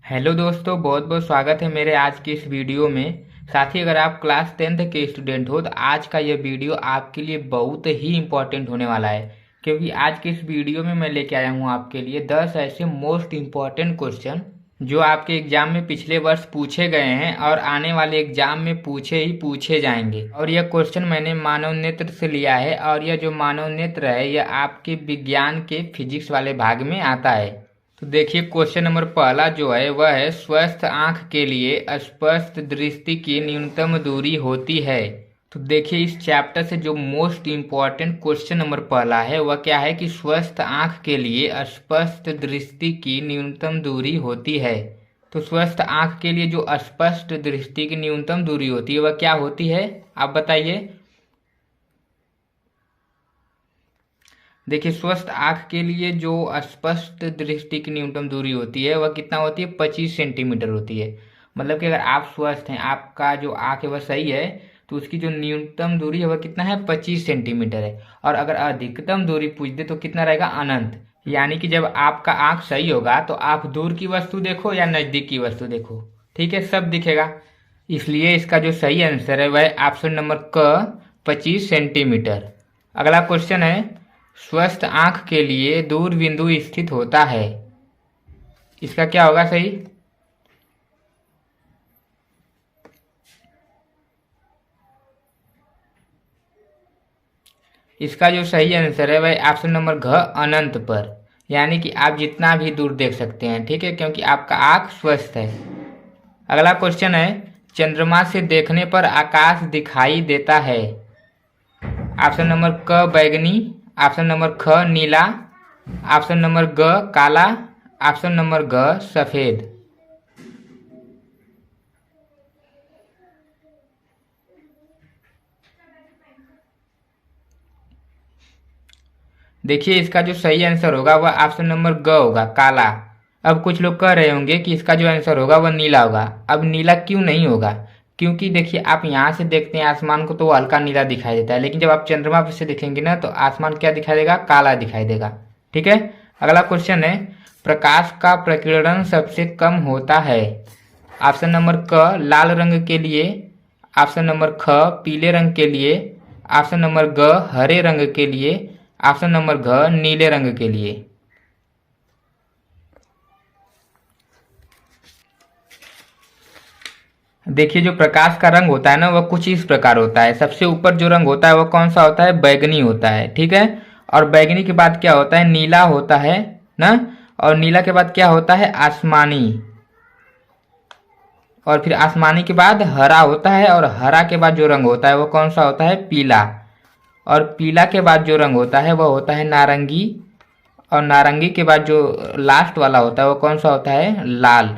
Hello दोस्तों, बहुत बहुत स्वागत है मेरे आज की इस वीडियो में। साथ ही अगर आप क्लास 10th के स्टूडेंट हो तो आज का यह वीडियो आपके लिए बहुत ही इम्पोर्टेंट होने वाला है, क्योंकि आज के इस वीडियो में मैं लेके आया हूँ आपके लिए 10 ऐसे मोस्ट इम्पॉर्टेंट क्वेश्चन जो आपके एग्जाम में पिछले वर्ष पूछे गए हैं और आने वाले एग्जाम में पूछे ही पूछे जाएंगे। और यह क्वेश्चन मैंने मानव नेत्र से लिया है और यह जो मानव नेत्र है यह आपके विज्ञान के फिजिक्स वाले भाग में आता है। तो देखिए, क्वेश्चन नंबर पहला जो है वह है, स्वस्थ आंख के लिए स्पष्ट दृष्टि की न्यूनतम दूरी होती है। तो देखिए, इस चैप्टर से जो मोस्ट इम्पॉर्टेंट क्वेश्चन नंबर पहला है वह क्या है कि स्वस्थ आंख के लिए स्पष्ट दृष्टि की न्यूनतम दूरी होती है। तो स्वस्थ आंख के लिए जो स्पष्ट दृष्टि की न्यूनतम दूरी होती है वह क्या होती है, आप बताइए। देखिए, स्वस्थ आंख के लिए जो स्पष्ट दृष्टि की न्यूनतम दूरी होती है वह कितना होती है, 25 सेंटीमीटर होती है। मतलब कि अगर आप स्वस्थ हैं, आपका जो आंख है वह सही है, तो उसकी जो न्यूनतम दूरी है वह कितना है, 25 सेंटीमीटर है। और अगर अधिकतम दूरी पूछ दे तो कितना रहेगा, अनंत। यानी कि जब आपका आंख सही होगा तो आप दूर की वस्तु देखो या नज़दीक की वस्तु देखो, ठीक है, सब दिखेगा। इसलिए इसका जो सही आंसर है वह ऑप्शन नंबर क, 25 सेंटीमीटर। अगला क्वेश्चन है, स्वस्थ आंख के लिए दूर बिंदु स्थित होता है। इसका क्या होगा सही? इसका जो सही आंसर है वह ऑप्शन नंबर घ, अनंत पर। यानी कि आप जितना भी दूर देख सकते हैं, ठीक है, क्योंकि आपका आंख स्वस्थ है। अगला क्वेश्चन है, चंद्रमा से देखने पर आकाश दिखाई देता है। ऑप्शन नंबर क, बैगनी। ऑप्शन नंबर ख, नीला। ऑप्शन नंबर ग, काला। ऑप्शन नंबर ग, सफेद। देखिए, इसका जो सही आंसर होगा वह ऑप्शन नंबर ग होगा, काला। अब कुछ लोग कह रहे होंगे कि इसका जो आंसर होगा वह नीला होगा। अब नीला क्यों नहीं होगा? क्योंकि देखिए, आप यहाँ से देखते हैं आसमान को तो वो हल्का नीला दिखाई देता है, लेकिन जब आप चंद्रमा पर से देखेंगे ना तो आसमान क्या दिखाई देगा, काला दिखाई देगा। ठीक है। अगला क्वेश्चन है, प्रकाश का प्रकीर्णन सबसे कम होता है। ऑप्शन नंबर क, लाल रंग के लिए। ऑप्शन नंबर ख, पीले रंग के लिए। ऑप्शन नंबर ग, हरे रंग के लिए। ऑप्शन नंबर घ, नीले रंग के लिए। देखिए, जो प्रकाश का रंग होता है ना वह कुछ इस प्रकार होता है। सबसे ऊपर जो रंग होता है वह कौन सा होता है, बैगनी होता है, ठीक है। और बैगनी के बाद क्या होता है, नीला होता है ना। और नीला के बाद क्या होता है, आसमानी। और फिर आसमानी के बाद हरा होता है, और हरा के बाद जो रंग होता है वह कौन सा होता है, पीला। और पीला के बाद जो रंग होता है वह होता है नारंगी। और नारंगी के बाद जो लास्ट वाला होता है वह कौन सा होता है, लाल।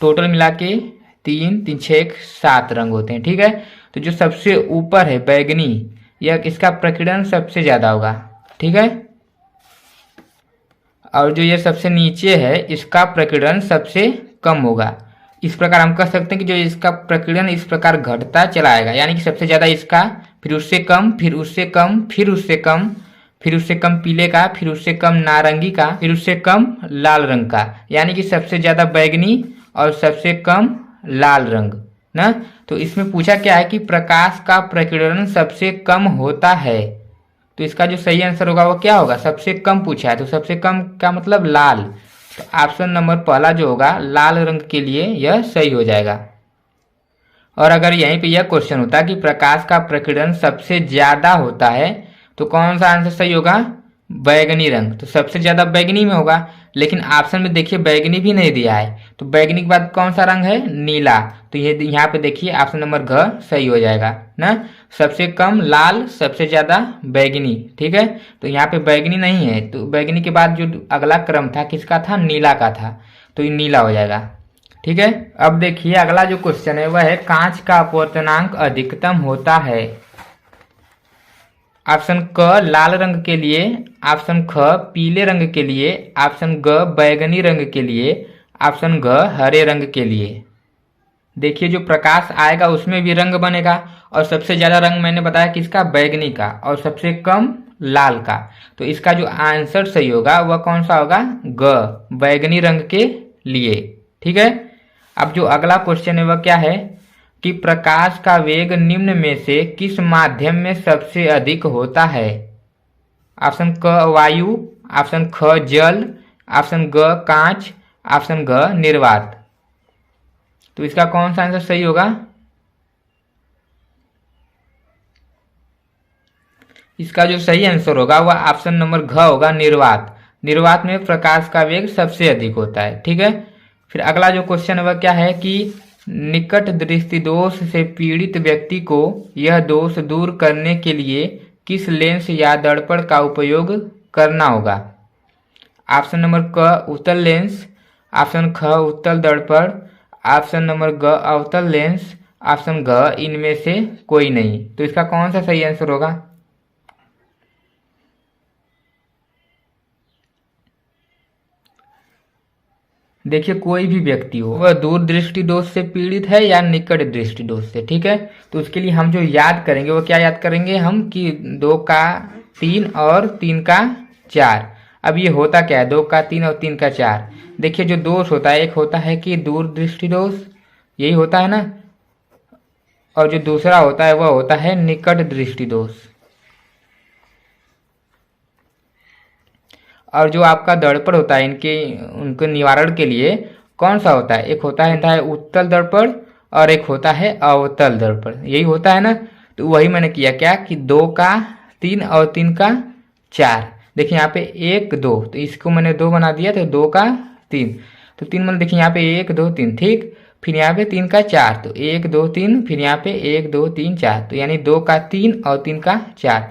टोटल मिला के 3 3 6 7 रंग होते हैं, ठीक है। तो जो सबसे ऊपर है बैगनी, यह इसका प्रकीर्णन सबसे ज्यादा होगा, ठीक है। और जो ये सबसे नीचे है इसका प्रकीर्णन सबसे कम होगा। इस प्रकार हम कह सकते हैं कि जो इसका प्रकीर्णन इस प्रकार घटता चला आएगा, यानी कि सबसे ज्यादा इसका, फिर उससे कम, फिर उससे कम, फिर उससे कम, फिर उससे कम पीले का, फिर उससे कम नारंगी का, फिर उससे कम लाल रंग का। यानी कि सबसे ज्यादा बैगनी और सबसे कम लाल रंग ना। तो इसमें पूछा क्या है कि प्रकाश का प्रकीर्णन सबसे कम होता है। तो इसका जो सही आंसर होगा वो क्या होगा, सबसे कम पूछा है, तो सबसे कम का मतलब लाल। तो ऑप्शन नंबर पहला जो होगा लाल रंग के लिए यह सही हो जाएगा। और अगर यहीं पे यह क्वेश्चन होता कि प्रकाश का प्रकीर्णन सबसे ज्यादा होता है तो कौन सा आंसर सही होगा, बैगनी रंग। तो सबसे ज्यादा बैगनी में होगा, लेकिन ऑप्शन में देखिए बैगनी भी नहीं दिया है। तो बैगनी के बाद कौन सा रंग है, नीला। तो ये यहाँ पे देखिए ऑप्शन नंबर घ सही हो जाएगा ना। सबसे कम लाल, सबसे ज्यादा बैगनी, ठीक है। तो यहाँ पे बैगनी नहीं है, तो बैगनी के बाद जो अगला क्रम था किसका था, नीला का था। तो ये नीला हो जाएगा, ठीक है। अब देखिए अगला जो क्वेश्चन है वह है, कांच का अपवर्तनांक अधिकतम होता है। ऑप्शन क, लाल रंग के लिए। ऑप्शन ख, पीले रंग के लिए। ऑप्शन ग, बैगनी रंग के लिए। ऑप्शन घ, हरे रंग के लिए। देखिए, जो प्रकाश आएगा उसमें भी रंग बनेगा, और सबसे ज्यादा रंग मैंने बताया किसका, बैगनी का, और सबसे कम लाल का। तो इसका जो आंसर सही होगा वह कौन सा होगा, ग, बैगनी रंग के लिए। ठीक है। अब जो अगला क्वेश्चन है वह क्या है कि प्रकाश का वेग निम्न में से किस माध्यम में सबसे अधिक होता है? ऑप्शन क वायु, ऑप्शन ख जल, ऑप्शन ग कांच, ऑप्शन घ निर्वात। तो इसका कौन सा आंसर सही होगा? इसका जो सही आंसर होगा वह ऑप्शन नंबर घ होगा, निर्वात। निर्वात में प्रकाश का वेग सबसे अधिक होता है। ठीक है। फिर अगला जो क्वेश्चन है वह क्या है कि निकट दृष्टि दोष से पीड़ित व्यक्ति को यह दोष दूर करने के लिए किस लेंस या दर्पण का उपयोग करना होगा? ऑप्शन नंबर क उत्तल लेंस, ऑप्शन ख उत्तल दर्पण, ऑप्शन नंबर ग अवतल लेंस, ऑप्शन घ इनमें से कोई नहीं। तो इसका कौन सा सही आंसर होगा? देखिए कोई भी व्यक्ति हो वह दूर दृष्टि दोष से पीड़ित है या निकट दृष्टि दोष से। ठीक है। तो उसके लिए हम जो याद करेंगे वो क्या याद करेंगे हम कि 2 का 3 और 3 का 4। अब ये होता क्या है 2 का 3 और 3 का 4? देखिए जो दोष होता है एक होता है कि दूर दृष्टि दोष, यही होता है ना, और जो दूसरा होता है वह होता है निकट दृष्टि दोष। और जो आपका दर्पण होता है उनके निवारण के लिए कौन सा होता है? एक होता है उत्तल दर्पण और एक होता है अवतल दर्पण, यही होता है ना। तो वही मैंने किया क्या कि 2 का 3 और 3 का 4। देखिए यहाँ पे 1 2, तो इसको मैंने 2 बना दिया, तो 2 का 3, तो 3 मतलब देखिए यहाँ पे 1 2 3, ठीक। फिर यहाँ पे 3 का 4, तो 1 2 3, फिर यहाँ पे 1 2 3 4, तो यानी 2 का 3 और 3 का 4।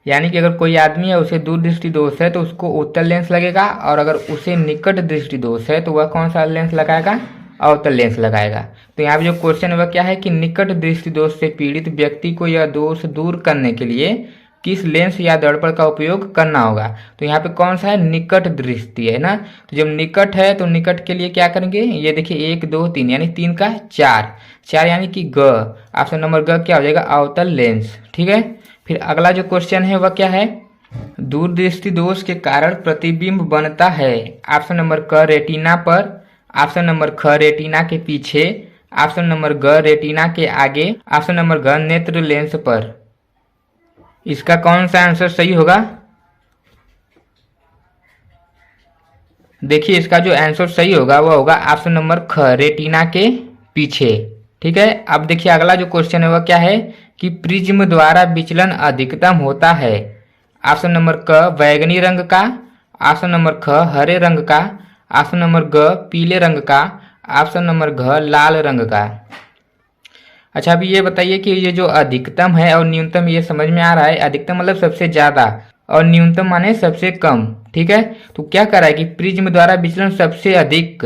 यानी कि अगर कोई आदमी है उसे दूर दृष्टि दोष है तो उसको उत्तल लेंस लगेगा, और अगर उसे निकट दृष्टि दोष है तो वह कौन सा लेंस लगाएगा? अवतल लेंस लगाएगा। तो यहाँ पे जो क्वेश्चन है वह क्या है कि निकट दृष्टि दोष से पीड़ित व्यक्ति को यह दोष दूर करने के लिए किस लेंस या दर्पण का उपयोग करना होगा? तो यहाँ पे कौन सा है? निकट दृष्टि है ना। तो जब निकट है तो निकट के लिए क्या करेंगे? ये देखिए 1 2 3 यानी 3 का 4, 4 यानी कि ग। ऑप्शन नंबर ग क्या हो जाएगा? अवतल लेंस। ठीक है। फिर अगला जो क्वेश्चन है वह क्या है? दूरदृष्टि दोष के कारण प्रतिबिंब बनता है। ऑप्शन नंबर क रेटिना पर, ऑप्शन नंबर ख रेटिना के पीछे, ऑप्शन नंबर ग रेटिना के आगे, ऑप्शन नंबर घ नेत्र लेंस पर। इसका कौन सा आंसर सही होगा? देखिए इसका जो आंसर सही होगा वह होगा ऑप्शन नंबर ख रेटिना के पीछे। ठीक है। अब देखिए अगला जो क्वेश्चन है वह क्या है कि प्रिज्म द्वारा विचलन अधिकतम होता है। ऑप्शन नंबर क बैगनी रंग का, ऑप्शन नंबर ख हरे रंग का, ऑप्शन नंबर ग पीले रंग का, ऑप्शन नंबर घ लाल रंग का। अच्छा अभी ये बताइए कि ये जो अधिकतम है और न्यूनतम, ये समझ में आ रहा है? अधिकतम मतलब सबसे ज्यादा और न्यूनतम माने सबसे कम। ठीक है। तो क्या कर रहा है कि प्रिज्म द्वारा विचलन सबसे अधिक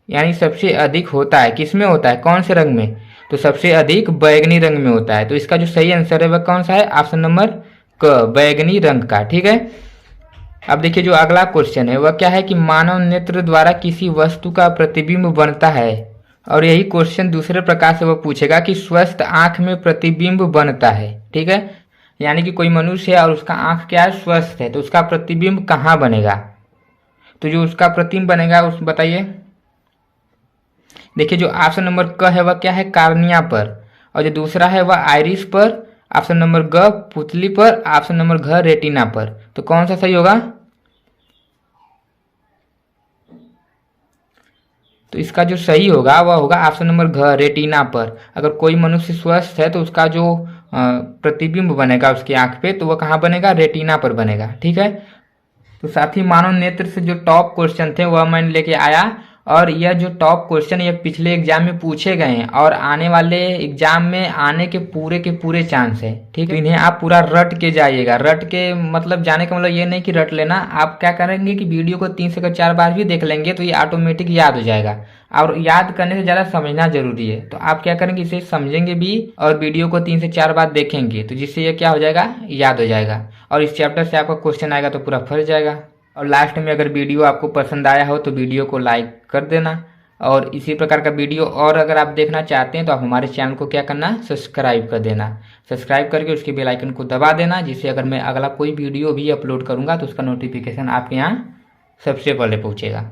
यानी सबसे अधिक होता है, किसमें होता है? कौन से रंग में? तो सबसे अधिक बैगनी रंग में होता है। तो इसका जो सही आंसर है वह कौन सा है? ऑप्शन नंबर क बैगनी रंग का। ठीक है। अब देखिए जो अगला क्वेश्चन है वह क्या है कि मानव नेत्र द्वारा किसी वस्तु का प्रतिबिंब बनता है। और यही क्वेश्चन दूसरे प्रकार से वह पूछेगा कि स्वस्थ आंख में प्रतिबिंब बनता है। ठीक है। यानी कि कोई मनुष्य है और उसका आंख क्या है? स्वस्थ है, तो उसका प्रतिबिंब कहाँ बनेगा? तो जो उसका प्रतिबिंब बनेगा उस बताइए। देखिए जो ऑप्शन नंबर क है वह क्या है? कार्निया पर, और जो दूसरा है वह आइरिस पर, ऑप्शन नंबर ग पुतली पर, ऑप्शन नंबर घ रेटिना पर। तो कौन सा सही होगा? तो इसका जो सही होगा वह होगा ऑप्शन नंबर घ रेटिना पर। अगर कोई मनुष्य स्वस्थ है तो उसका जो प्रतिबिंब बनेगा उसकी आंख पे, तो वह कहाँ बनेगा? रेटिना पर बनेगा। ठीक है। तो साथ ही मानव नेत्र से जो टॉप क्वेश्चन थे वह मैंने लेके आया, और यह जो टॉप क्वेश्चन ये पिछले एग्जाम में पूछे गए हैं और आने वाले एग्जाम में आने के पूरे चांस है। ठीक है। तो इन्हें आप पूरा रट के जाइएगा। रट के मतलब जाने का मतलब ये नहीं कि रट लेना, आप क्या करेंगे कि वीडियो को 3 से 4 बार भी देख लेंगे तो ये ऑटोमेटिक याद हो जाएगा। और याद करने से ज़्यादा समझना जरूरी है। तो आप क्या करेंगे, इसे समझेंगे भी और वीडियो को 3 से 4 बार देखेंगे, तो जिससे ये क्या हो जाएगा? याद हो जाएगा। और इस चैप्टर से आपका क्वेश्चन आएगा तो पूरा फंस जाएगा। और लास्ट में अगर वीडियो आपको पसंद आया हो तो वीडियो को लाइक कर देना। और इसी प्रकार का वीडियो और अगर आप देखना चाहते हैं तो आप हमारे चैनल को क्या करना? सब्सक्राइब कर देना। सब्सक्राइब करके उसके बेल आइकन को दबा देना, जिससे अगर मैं अगला कोई वीडियो भी अपलोड करूंगा तो उसका नोटिफिकेशन आपके यहाँ सबसे पहले पहुंचेगा।